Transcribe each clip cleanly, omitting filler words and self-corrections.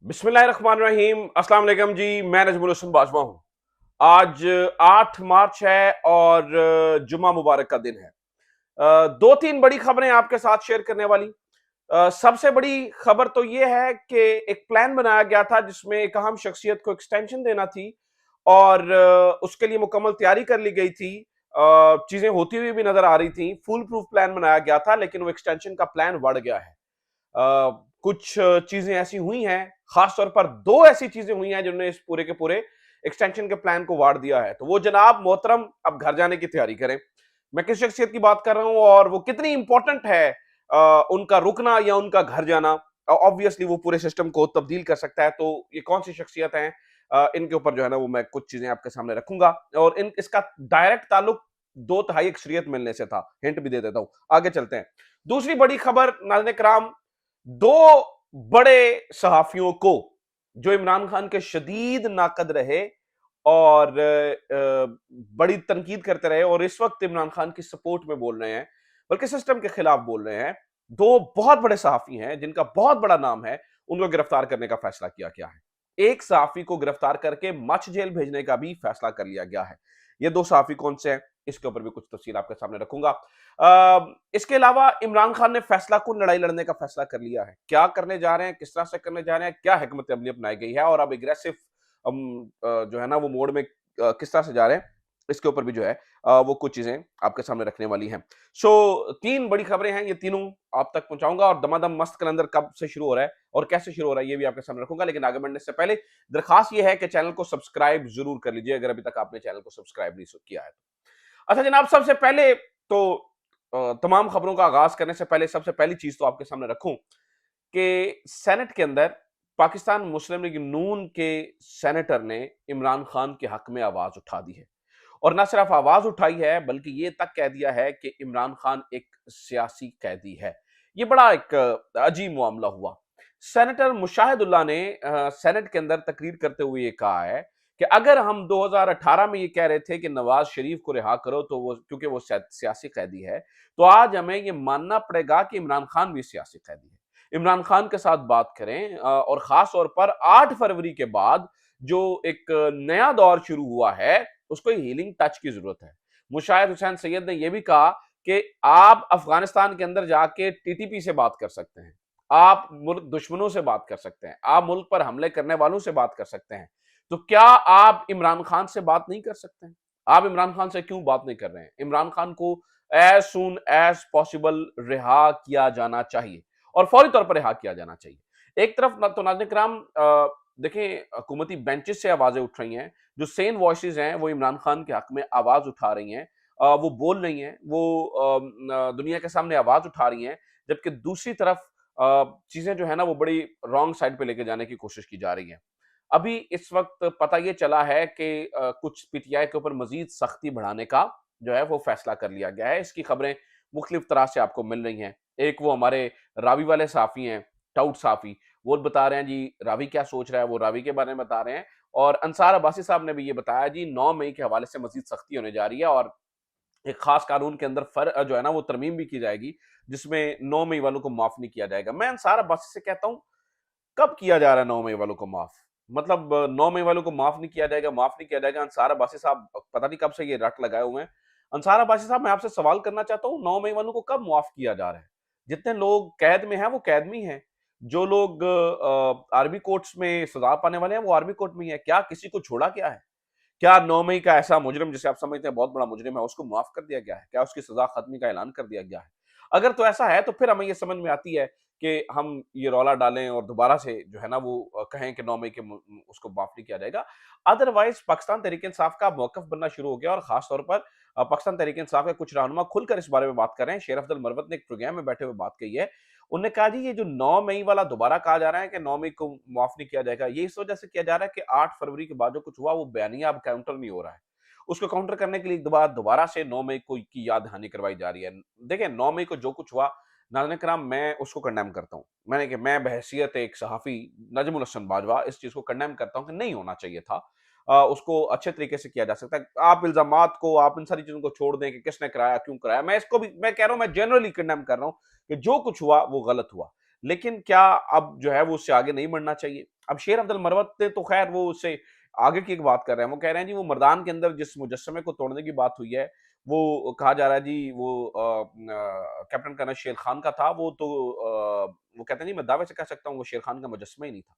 बिस्मिल्लाहिर्रहमानिर्रहीम। अस्सलाम वालेकुम जी, मैं नजमुल हसन बाजवा हूँ। आज 8 मार्च है और जुम्मा मुबारक का दिन है। दो तीन बड़ी खबरें आपके साथ शेयर करने वाली। सबसे बड़ी खबर तो यह है कि एक प्लान बनाया गया था जिसमें एक अहम शख्सियत को एक्सटेंशन देना थी और उसके लिए मुकम्मल तैयारी कर ली गई थी। चीजें होती हुई भी नजर आ रही थी। फुल प्रूफ प्लान बनाया गया था, लेकिन वो एक्सटेंशन का प्लान बढ़ गया है। कुछ चीजें ऐसी हुई हैं, खासतौर पर दो ऐसी चीजें हुई हैं जिन्होंने इस पूरे के पूरे एक्सटेंशन के प्लान को वाड़ दिया है। तो वो जनाब मोहतरम अब घर जाने की तैयारी करें। मैं किस शख्सियत की बात कर रहा हूं और वो कितनी इंपॉर्टेंट है, उनका रुकना या उनका घर जाना। ऑब्वियसली वो पूरे सिस्टम को तब्दील कर सकता है। तो ये कौन सी शख्सियत है, इनके ऊपर जो है ना वो मैं कुछ चीजें आपके सामने रखूंगा और इन इसका डायरेक्ट ताल्लुक दो तिहाई अक्सरियत मिलने से था। हिंट भी दे देता हूं, आगे चलते हैं। दूसरी बड़ी खबर नाज़रीन कराम, दो बड़े सहाफियों को जो इमरान खान के शदीद नाकद रहे और बड़ी तनकीद करते रहे और इस वक्त इमरान खान की सपोर्ट में बोल रहे हैं, बल्कि सिस्टम के खिलाफ बोल रहे हैं, दो बहुत बड़े सहाफी हैं जिनका बहुत बड़ा नाम है, उनको गिरफ्तार करने का फैसला किया गया है। एक सहाफी को गिरफ्तार करके मच जेल भेजने का भी फैसला कर लिया गया है। ये दो सहाफी कौन से हैं, इसके ऊपर भी कुछ तफसील आपके सामने रखूंगा। इसके अलावा इमरान खान ने फैसला कुन लड़ाई लड़ने का फैसला कर लिया है। क्या करने जा रहे हैं, किस तरह से करने जा रहे हैं, क्या हिकमत अमली अपनाई गई है और अब एग्रेसिव जो है ना वो मोड में किस तरह से जा रहे हैं, इसके ऊपर भी जो है वो कुछ चीजें आपके सामने रखने वाली हैं। सो तीन बड़ी खबरें हैं, ये तीनों आप तक पहुंचाऊंगा और दमादम मस्त कलंदर कब से शुरू हो रहा है और कैसे शुरू हो रहा है ये भी आपके सामने रखूंगा। लेकिन आगे बढ़ने से पहले दरखास्त ये है कि चैनल को सब्सक्राइब जरूर कर लीजिए अगर अभी तक आपने चैनल को सब्सक्राइब नहीं किया है। अच्छा जनाब, सबसे पहले तो तमाम खबरों का आगाज करने से पहले सबसे पहली चीज तो आपके सामने रखूं कि सेनेट के अंदर पाकिस्तान मुस्लिम लीग नून के सेनेटर ने इमरान खान के हक में आवाज उठा दी है और ना सिर्फ आवाज उठाई है बल्कि ये तक कह दिया है कि इमरान खान एक सियासी कैदी है। ये बड़ा एक अजीब मामला हुआ। सेनेटर मुशाहिदुल्लाह ने सेनेट के अंदर तकरीर करते हुए ये कहा है कि अगर हम 2018 में ये कह रहे थे कि नवाज शरीफ को रिहा करो तो वो क्योंकि वो सियासी कैदी है, तो आज हमें ये मानना पड़ेगा कि इमरान खान भी सियासी कैदी है। इमरान खान के साथ बात करें और खास तौर पर 8 फरवरी के बाद जो एक नया दौर शुरू हुआ है उसको हीलिंग टच की जरूरत है। मुशाहिद हुसैन सैयद ने यह भी कहा कि आप अफगानिस्तान के अंदर जाके टीटीपी से बात कर सकते हैं, आप मुल्क दुश्मनों से बात कर सकते हैं, आप मुल्क पर हमले करने वालों से बात कर सकते हैं, तो क्या आप इमरान खान से बात नहीं कर सकते हैं? आप इमरान खान से क्यों बात नहीं कर रहे हैं? इमरान खान को एज सून एज पॉसिबल रिहा किया जाना चाहिए और फौरी तौर पर रिहा किया जाना चाहिए। एक तरफ तो नाज़रीन किराम देखें, हुकूमती बेंचेस से आवाजें उठ रही हैं, जो सेन वॉइसेस हैं वो इमरान खान के हक में आवाज उठा रही हैं, वो बोल रही हैं, वो दुनिया के सामने आवाज उठा रही हैं, जबकि दूसरी तरफ चीजें जो है ना वो बड़ी रॉन्ग साइड पे लेके जाने की कोशिश की जा रही है। अभी इस वक्त पता ये चला है कि कुछ पीटीआई के ऊपर मजीद सख्ती बढ़ाने का जो है वो फैसला कर लिया गया है। इसकी खबरें मुख्तलिफ तरह से आपको मिल रही हैं। एक वो हमारे रावी वाले साफी हैं, टाउट साफी, वो बता रहे हैं जी रावी क्या सोच रहा है, वो रावी के बारे में बता रहे हैं। और अंसार अब्बासी साहब ने भी ये बताया जी 9 मई के हवाले से मजीद सख्ती होने जा रही है और एक खास कानून के अंदर जो है ना वो तरमीम भी की जाएगी जिसमें 9 मई वालों को माफ नहीं किया जाएगा। मैं अंसार अब्बासी से कहता हूं, कब किया जा रहा है 9 मई वालों को माफ? मतलब 9 मई वालों को माफ नहीं किया जाएगा, माफ नहीं किया जाएगा। अंसार अब्बासी साहब पता नहीं कब से ये रट लगाए हुए हैं। अंसार अब्बासी साहब, मैं आपसे सवाल करना चाहता हूं, 9 मई वालों को कब माफ किया जा रहा है? जितने लोग कैद में हैं वो कैद में ही हैं, जो लोग आर्मी कोर्ट्स में सजा पाने वाले हैं वो आर्मी कोर्ट में ही है। क्या किसी को छोड़ा क्या है? क्या 9 मई का ऐसा मुजरिम जिसे आप समझते हैं बहुत बड़ा मुजरिम है उसको माफ कर दिया गया है? क्या उसकी सजा खत्मी का ऐलान कर दिया गया है? अगर तो ऐसा है तो फिर हमें यह समझ में आती है कि हम ये रौला डालें और दोबारा से जो है ना वो कहें कि 9 मई के उसको माफ नहीं किया जाएगा। अदरवाइज पाकिस्तान तहरीक इंसाफ का मौकफ बनना शुरू हो गया और खास तौर पर पाकिस्तान तहरीक इंसाफ के कुछ रहनुमा खुलकर इस बारे में बात कर रहे हैं। शेर अफजल मरवत ने एक प्रोग्राम में बैठे हुए बात कही है। उन्होंने कहा जी ये जो 9 मई वाला दोबारा कहा जा रहा है कि 9 मई को माफ नहीं किया जाएगा, ये इस वजह से किया जा रहा है कि 8 फरवरी के बाद जो कुछ हुआ वो बयानिया अब काउंटर नहीं हो रहा है। उसको काउंटर करने के लिए दोबारा से 9 मई को की याद दहानी करवाई जा रही है। देखिए 9 मई को जो कुछ हुआ, नाज़रीन किराम, मैं उसको कंडेम करता हूँ। मैं बहैसियत एक सहाफ़ी नजमुल हसन बाजवा इस चीज़ को कंडेम करता हूँ कि नहीं होना चाहिए था। उसको अच्छे तरीके से किया जा सकता है। आप इल्ज़ामात को, आप इन सारी चीज़ों को छोड़ दें कि किसने कराया, क्यों कराया। मैं कह रहा हूँ, मैं जनरली कंडेम कर रहा हूँ कि जो कुछ हुआ वो गलत हुआ। लेकिन क्या अब जो है वो उससे आगे नहीं बढ़ना चाहिए? अब शेर अब्दुल मरवत ने तो खैर वो उससे आगे की एक बात कर रहे हैं। वो कह रहे हैं जी वो मर्दान के अंदर जिस मुजस्समे को तोड़ने की बात हुई है, वो कहा जा रहा है जी वो कैप्टन कर्नल शेर खान का था। वो तो वो कहते हैं जी मैं दावे से कह सकता हूँ वो शेर खान का मुजस्समा ही नहीं था।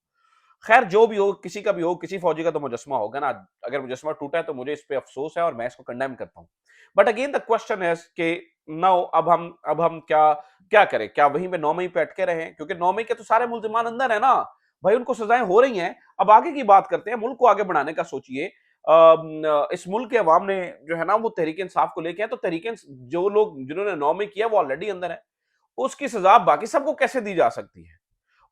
खैर जो भी हो, किसी का भी हो, किसी फौजी का तो मुजस्समा होगा ना। अगर मुजस्समा टूटा है तो मुझे इस पे अफ़सोस है और मैं इसको कंडेम करता हूँ। But again the question is कि नाउ अब हम क्या क्या करें? क्या वहीं पे 9 मई पे अटके रहें? क्योंकि 9 मई के तो सारे मुल्ज़िमान अंदर हैं ना। भाई उनको सज़ाएँ हो रही हैं। अब आगे की बात करते हैं, मुल्क को आगे बढ़ाने का सोचिए। इस मुल्क के अवाम ने जो है ना वो तहरीक-ए-इंसाफ को लेके है, तो तहरीक जो लोग जिन्होंने 9 मई किया वो ऑलरेडी अंदर है। उसकी सज़ा बाकी सबको कैसे दी जा सकती है?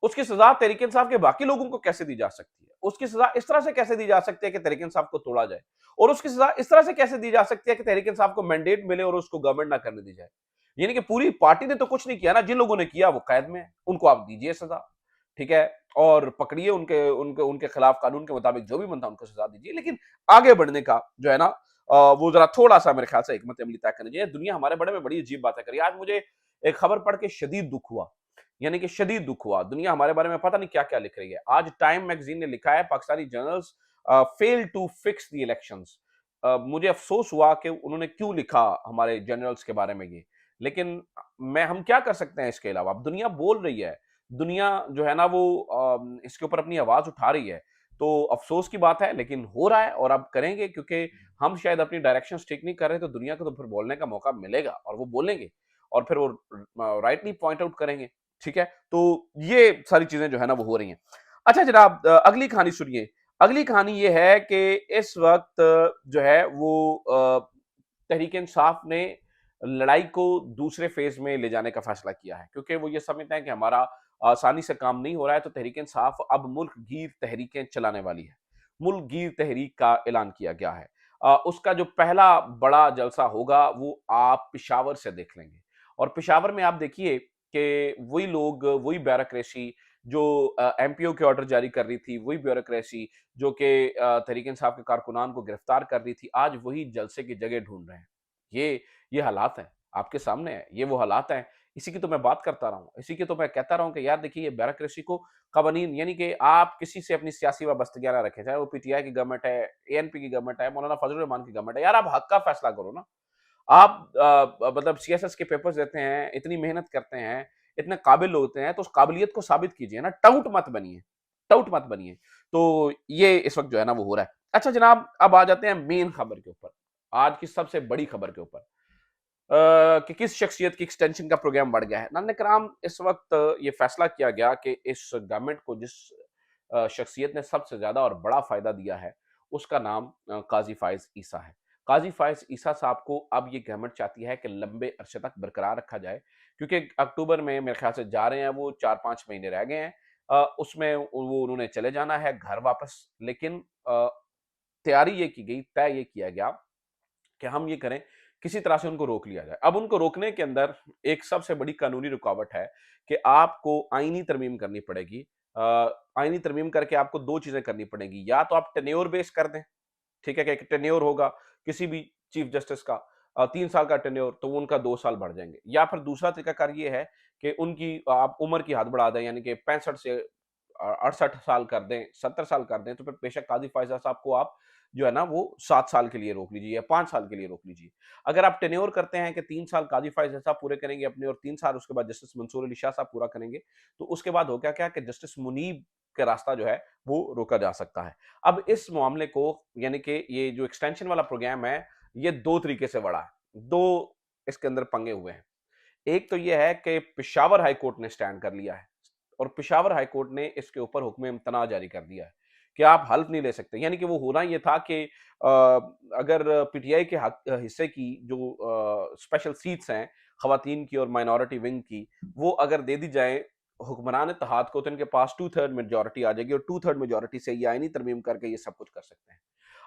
उसकी सजा तहरीक इंसाफ के बाकी लोगों को कैसे दी जा सकती है? उसकी सजा इस तरह से कैसे दी जा सकती है कि तहरीक इंसाफ को तोड़ा जाए? और उसकी सजा इस तरह से कैसे दी जा सकती है कि तहरीक इंसाफ को मैंडेट मिले और उसको गवर्नमेंट ना करने दी जाए? यानी कि पूरी पार्टी ने तो कुछ नहीं किया ना, जिन लोगों ने किया वो कैद में है, उनको आप दीजिए सजा, ठीक है? और पकड़िए उनके उनके उनके खिलाफ कानून के मुताबिक जो भी बनता है उनको सजा दीजिए, लेकिन आगे बढ़ने का जो है ना वो जरा थोड़ा-सा मेरे ख्याल से हिकमत अमली तय करनी चाहिए। दुनिया हमारे बारे में बड़ी अजीब बातें कर रही है। आज मुझे एक खबर पढ़ के शदीद दुःख हुआ। यानी कि शदीद दुःख हुआ। दुनिया हमारे बारे में पता नहीं क्या-क्या लिख रही है। आज टाइम मैगज़ीन ने लिखा है Pakistani generals fail to fix the elections. मुझे अफ़सोस हुआ कि उन्होंने क्यों लिखा हमारे जनरल्स के बारे में ये। लेकिन मैं हम क्या कर सकते हैं इसके अलावा? अब दुनिया बोल रही है। दुनिया जो है ना वो इसके ऊपर अपनी आवाज़ उठा रही है। तो अफ़सोस की बात है लेकिन हो रहा है और अब करेंगे क्योंकि हम शायद अपनी डायरेक्शंस ठीक नहीं कर रहे तो दुनिया को तो फिर बोलने का मौका मिलेगा और वो बोलेंगे और फिर वो राइटली पॉइंट आउट करेंगे। ठीक है? तो ये सारी चीज़ें जो है ना वो हो रही हैं। अच्छा जनाब अगली कहानी सुनिए। अगली कहानी ये है कि इस वक़्त जो है वो तहरीक-ए-इंसाफ ने लड़ाई को दूसरे फ़ेज़ में ले जाने का फ़ैसला किया है। क्योंकि वो ये समझते हैं कि हमारा आसानी से काम नहीं हो रहा है तो तहरीक-ए-इंसाफ अब मुल्क गीर तहरीकें चलाने वाली है। मुल्क गीर तहरीक का ऐलान किया गया है। उसका जो पहला बड़ा जलसा होगा वो आप पेशावर से देख लेंगे। और पेशावर में आप देखिए कि वही लोग, वही ब्यूरोक्रेसी जो एमपीओ के ऑर्डर जारी कर रही थी, वही ब्यूरोक्रेसी जो कि तहरीक-ए-इंसाफ के कारकुनान को गिरफ्तार कर रही थी, आज वही जलसे की जगह ढूँढ रहे हैं। ये हालात हैं, आपके सामने है, ये वो हालात हैं। इसी की तो मैं बात करता रहा हूँ, इसी की तो मैं कहता रहा हूँ कि यार देखिए ये ब्यूरोक्रेसी को कवानीन यानी कि आप किसी से अपनी सियासी वाबस्तगियाँ ना रखें, चाहे वो पीटीआई की गवर्नमेंट है, एएनपी की गवर्नमेंट है, मौलाना फजल रहमान की गवर्नमेंट है, यार आप हक का फैसला करो ना। आप मतलब सीएसएस के पेपर्स देते हैं, इतनी मेहनत करते हैं, इतने काबिल होते हैं, तो उस काबिलियत को साबित कीजिए ना, टाउट मत बनिए, टाउट मत बनिए। तो ये इस वक़्त जो है ना वो हो रहा है। अच्छा जनाब, अब आ जाते हैं मेन खबर के ऊपर, आज की सबसे बड़ी खबर के ऊपर। कि किस शख्सियत की एक्सटेंशन का प्रोग्राम बढ़ गया है। नाज़रीन कराम इस वक़्त ये फैसला किया गया कि इस गवर्नमेंट को जिस शख्सियत ने सबसे ज़्यादा और बड़ा फ़ायदा दिया है, उसका नाम काज़ी फ़ाइज़ ईसा है। काज़ी फ़ाइज़ ईसा साहब को अब ये गवर्नमेंट चाहती है कि लंबे अरसे तक बरकरार रखा जाए, क्योंकि अक्टूबर में मेरे ख़्याल से जा रहे हैं वो 4-5 महीने रह गए हैं। उसमें वो उन्होंने चले जाना है घर वापस लेकिन तैयारी ये की गई, तय ये किया गया कि हम ये करें, किसी तरह से उनको रोक लिया जाए। अब उनको रोकने के अंदर एक सबसे बड़ी कानूनी रुकावट है कि आपको आईनी तरमीम करनी पड़ेगी। अ, आईनी तरमीम करके आपको 2 चीज़ें करनी पड़ेंगी, या तो आप टेन्योर बेस कर दें, ठीक है? कि एक टेन्योर होगा किसी भी चीफ जस्टिस का 3 साल का टेन्योर तो वो उनका 2 साल बढ़ जाएँगे। या फिर दूसरा तरीकाकार ये है कि उनकी आप उम्र की हद बढ़ा दें यानी कि 65 से 68 साल कर दें, 70 साल कर दें, तो फिर बेशक काज़ी फ़ायज़ा साहब को आप जो है ना वो 7 साल के लिए रोक लीजिए या 5 साल के लिए रोक लीजिए। अगर आप टेन्योर करते हैं कि 3 साल काज़ी फ़ायज़ा साहब पूरे करेंगे अपने और 3 साल उसके बाद जस्टिस मंसूर अली शाह साहब पूरा करेंगे, तो उसके बाद हो गया क्या कि जस्टिस मुनीब का रास्ता जो है वो रोका जा सकता है। अब इस मामले को यानी कि ये जो एक्सटेंशन वाला प्रोग्राम है, ये 2 तरीके से बढ़ा है। 2 इसके अंदर पंगे हुए हैं। एक तो ये है कि पेशावर हाई कोर्ट ने स्टैंड कर लिया है और पेशावर हाई कोर्ट ने इसके ऊपर हुक्म इम्तना जारी कर दिया है कि आप हल्फ नहीं ले सकते। यानी कि वो होना ये था कि अगर पीटीआई के हिस्से की जो स्पेशल सीट्स हैं खवातीन की और माइनॉरिटी विंग की, वो अगर दे दी जाए हुक्मरान इत्तेहाद को, तो इनके पास 2/3 मेजॉरिटी आ जाएगी और 2/3 मेजॉरिटी से ये आईनी तरमीम करके ये सब कुछ कर सकते हैं।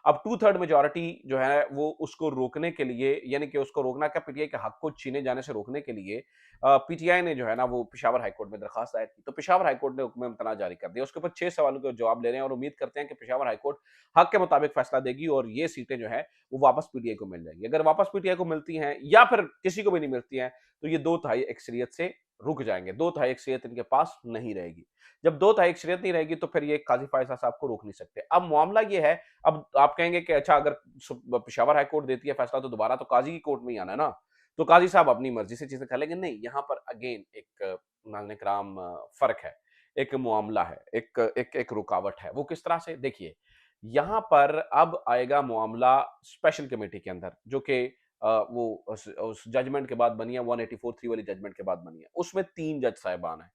अब 2/3 मेजॉरिटी जो है वो उसको रोकने के लिए यानी कि उसको रोकना क्या, पीटीआई के हक को छीने जाने से रोकने के लिए पीटीआई ने जो है ना वो पेशावर हाई कोर्ट में दरखास्त दायर की। तो पेशावर हाई कोर्ट ने हुक्म इम्तना जारी कर दिया। उसके ऊपर 6 सवालों के जवाब ले रहे हैं और उम्मीद करते हैं कि पेशावर हाई कोर्ट हक के मुताबिक फैसला देगी और ये सीटें जो है वो वापस पीटीआई को मिल जाएंगी। अगर वापस पीटीआई को मिलती हैं या फिर किसी को भी नहीं मिलती हैं, तो ये 2 तिहाई अक्सरियत से रुक जाएंगे, 2/3 अक्सरियत इनके पास नहीं रहेगी। जब 2/3 अक्सरियत नहीं रहेगी तो फिर ये काजी फायज साहब को रोक नहीं सकते। अब मामला ये है, अब आप कहेंगे कि अच्छा अगर पेशावर हाई कोर्ट देती है फैसला तो दोबारा तो काजी की कोर्ट में ही आना है ना, तो काजी साहब अपनी मर्जी से चीजें कर लेंगे। नहीं, यहाँ पर अगेन एक नाज़रीन किराम फर्क है, एक मामला है, एक रुकावट है। वो किस तरह से देखिए, यहाँ पर अब आएगा मामला स्पेशल कमेटी के अंदर, जो कि वो उस जजमेंट के बाद बनी है, 184(3) वाली जजमेंट के बाद बनी है। उसमें 3 जज साहिबान हैं।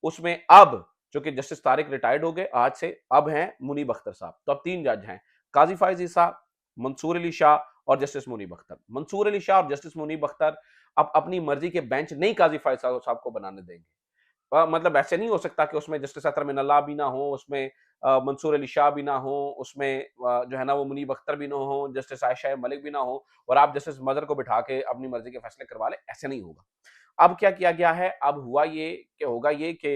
उसमें अब चूंकि जस्टिस तारिक रिटायर्ड हो गए आज से, अब हैं मुनीब अख्तर साहब। तो अब 3 जज हैं, काजी फायज ईसा, मंसूर अली शाह और जस्टिस मुनीब अख्तर। मंसूर अली शाह और जस्टिस मुनीब अख्तर अब अपनी मर्जी के बेंच नहीं काजी फायज साहब को बनाने देंगे। मतलब ऐसे नहीं हो सकता कि उसमें जस्टिस अतर मिनल्लाह भी ना हो, उसमें मंसूर अली शाह भी ना हो, उसमें जो है ना वो मुनीब अख्तर भी ना हो, जस्टिस आयशा मलिक भी ना हो, और आप जस्टिस मजहर को बिठा के अपनी मर्जी के फैसले करवा ले, ऐसे नहीं होगा। अब क्या किया गया है, अब हुआ ये कि होगा ये कि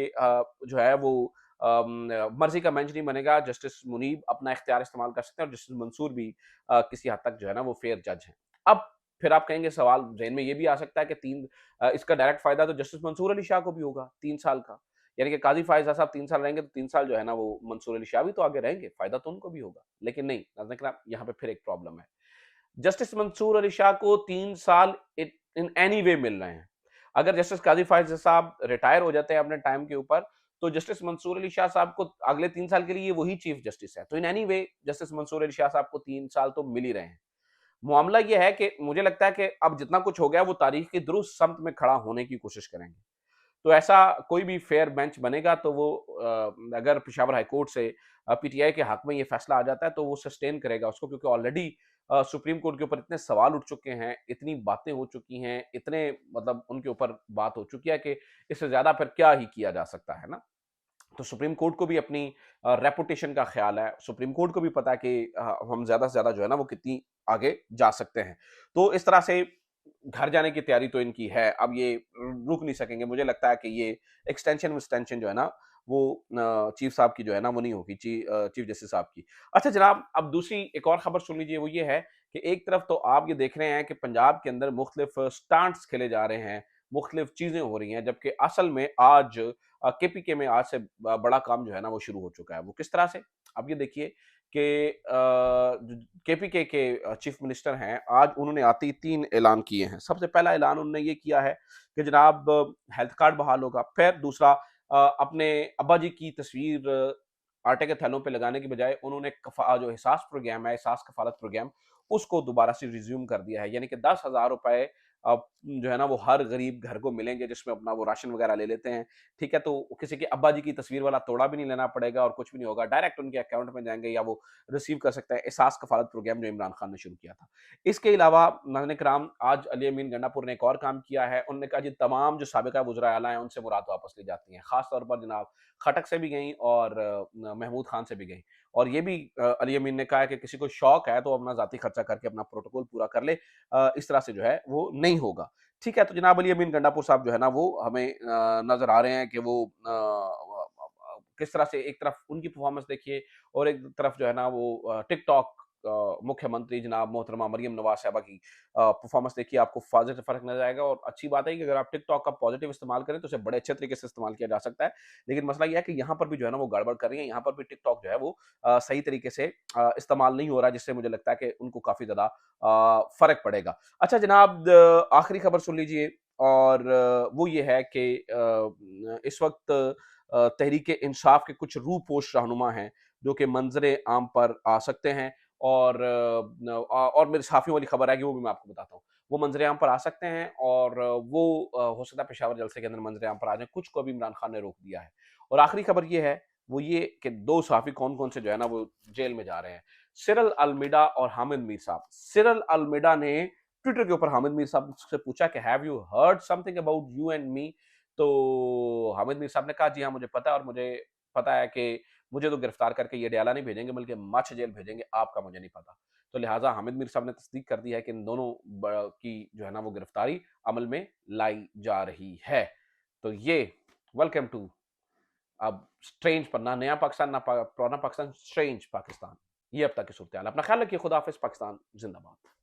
जो है वो मर्जी का बेंच नहीं बनेगा, जस्टिस मुनीब अपना इख्तियार इस्तेमाल कर सकते हैं और जस्टिस मंसूर भी किसी हद तक जो है ना वो फेयर जज हैं। अब फिर आप कहेंगे, सवाल ज़हन में ये भी आ सकता है कि इसका डायरेक्ट फायदा तो जस्टिस मंसूर अली शाह को भी होगा 3 साल का। यानी कि काजी फायज़ साहब 3 साल रहेंगे तो 3 साल जो है ना वो मंसूर अली शाह भी तो आगे रहेंगे, फायदा तो उनको भी होगा। लेकिन नहीं, नाज़रीन किराम, यहाँ पे फिर एक प्रॉब्लम है। जस्टिस मंसूर अली शाह को 3 साल इन एनी वे मिल रहे हैं। अगर जस्टिस काजी फायज़ साहब रिटायर हो जाते हैं अपने टाइम के ऊपर, तो जस्टिस मंसूर अली शाह साहब को अगले 3 साल के लिए वही चीफ जस्टिस है। तो in anyway justice Mansoor Ali Shah साहब को 3 साल तो मिल ही रहे हैं। मामला ये है कि मुझे लगता है कि अब जितना कुछ हो गया वो तारीख की दुरुस्त सम्त में खड़ा होने की कोशिश करेंगे। तो ऐसा कोई भी फेयर बेंच बनेगा तो वो अगर पेशावर हाई कोर्ट से पीटीआई के हक में ये फैसला आ जाता है तो वो सस्टेन करेगा उसको, क्योंकि ऑलरेडी सुप्रीम कोर्ट के ऊपर इतने सवाल उठ चुके हैं, इतनी बातें हो चुकी हैं, इतने मतलब उनके ऊपर बात हो चुकी है कि इससे ज्यादा फिर क्या ही किया जा सकता है ना। तो सुप्रीम कोर्ट को भी अपनी रेपुटेशन का ख्याल है, सुप्रीम कोर्ट को भी पता है कि हम ज्यादा से ज्यादा जो है ना वो कितनी आगे जा सकते हैं। तो इस तरह से घर जाने की तैयारी तो इनकी है, अब ये रुक नहीं सकेंगे। मुझे लगता है कि ये एक्सटेंशन विस्टेंशन जो है ना वो चीफ साहब की जो है ना वो नहीं होगी, चीफ जस्टिस साहब की। अच्छा जनाब, अब दूसरी एक और खबर सुन लीजिए, वो ये है कि एक तरफ तो आप ये देख रहे हैं कि पंजाब के अंदर मुख्तलिफ स्टांट्स खेले जा रहे हैं, मुख्तलिफ चीजें हो रही हैं, जबकि असल में आज केपीके में आज से बड़ा काम जो है ना वो शुरू हो चुका है। वो किस तरह से, अब ये देखिए कि केपीके के चीफ मिनिस्टर हैं, आज उन्होंने आते ही 3 ऐलान किए हैं। सबसे पहला ऐलान उन्होंने ये किया है कि जनाब हेल्थ कार्ड बहाल होगा। फिर दूसरा, अपने अब्बा जी की तस्वीर आटे के थैलों पे लगाने की बजाय उन्होंने जो एहसास प्रोग्राम है, एहसास कफालत प्रोग्राम, उसको दोबारा से रिज्यूम कर दिया है। यानी कि 10,000 रुपए जो है ना वो हर गरीब घर को मिलेंगे, जिसमें अपना वो राशन वगैरह ले लेते हैं। ठीक है, तो किसी के अब्बा जी की तस्वीर वाला तोड़ा भी नहीं लेना पड़ेगा और कुछ भी नहीं होगा, डायरेक्ट उनके अकाउंट में जाएंगे या वो रिसीव कर सकते हैं। एहसास कफालत प्रोग्राम जो इमरान खान ने शुरू किया था। इसके अलावा नाज़रीन कराम, आज अली अमीन गंडापुर ने एक और काम किया है। उन्होंने कहा जी तमाम जो साबिका वज़रा आला हैं उनसे मुराद वापस ली जाती हैं। खास तौर पर जनाब खटक से भी गई और महमूद खान से भी गई। और ये भी अली अमीन ने कहा है कि किसी को शौक है तो अपना ज़ाती खर्चा करके अपना प्रोटोकॉल पूरा कर ले, इस तरह से जो है वो नहीं होगा। ठीक है, तो जनाब अली अमीन गंडापुर साहब जो है ना वो हमें नज़र आ रहे हैं कि वो किस तरह से एक तरफ उनकी परफॉर्मेंस देखिए और एक तरफ जो है ना वो टिकटॉक मुख्यमंत्री जनाब मोहतरमा मरियम नवाज साहबा की परफॉर्मेंस देखिए, आपको वाज़ेह फ़र्क नज़र आएगा। और अच्छी बात है कि अगर आप टिकटॉक का पॉजिटिव इस्तेमाल करें तो उसे बड़े अच्छे तरीके से इस्तेमाल किया जा सकता है। लेकिन मसला ये है कि यहाँ पर भी जो है ना वो गड़बड़ कर रही है, यहाँ पर भी टिकटॉक जो है वो सही तरीके से इस्तेमाल नहीं हो रहा, जिससे मुझे लगता है कि उनको काफ़ी ज़्यादा फ़र्क पड़ेगा। अच्छा जनाब, आखिरी खबर सुन लीजिए और वो ये है कि इस वक़्त तहरीक इंसाफ के कुछ रूपोश रहनुमा हैं, जो कि मंज़र आम पर आ सकते हैं। और और मेरे साथियों वाली खबर है कि वो भी मैं आपको बताता हूँ। वो मंज़र आम पर आ सकते हैं और वो हो सकता है पेशावर जलसे के अंदर मंज़र आम पर आ जाएँ, कुछ को अभी इमरान खान ने रोक दिया है। और आखिरी खबर ये है, वो ये कि 2 सहाफ़ी कौन-कौन से जो है ना वो जेल में जा रहे हैं। सिरल अलमीडा और हामिद मीर साहब। सिरल अलमीडा ने ट्विटर के ऊपर हामिद मीर साहब से पूछा कि have you heard something about you and me? तो हामिद मीर साहब ने कहा जी हाँ मुझे पता है, और मुझे पता है कि मुझे तो गिरफ्तार करके ये डयाला नहीं भेजेंगे बल्कि मछ जेल भेजेंगे, आपका मुझे नहीं पता। तो लिहाजा हामिद मीर साहब ने तस्दीक कर दी है कि इन दोनों की जो है ना वो गिरफ्तारी अमल में लाई जा रही है। तो ये वेलकम टू अब स्ट्रेंज, पर ना नया पाकिस्तान ना पुराना पाकिस्तान, स्ट्रेंज पाकिस्तान। ये अब तक की सूरत हाल। अपना ख्याल रखिए, खुदा हाफिज, पाकिस्तान जिंदाबाद।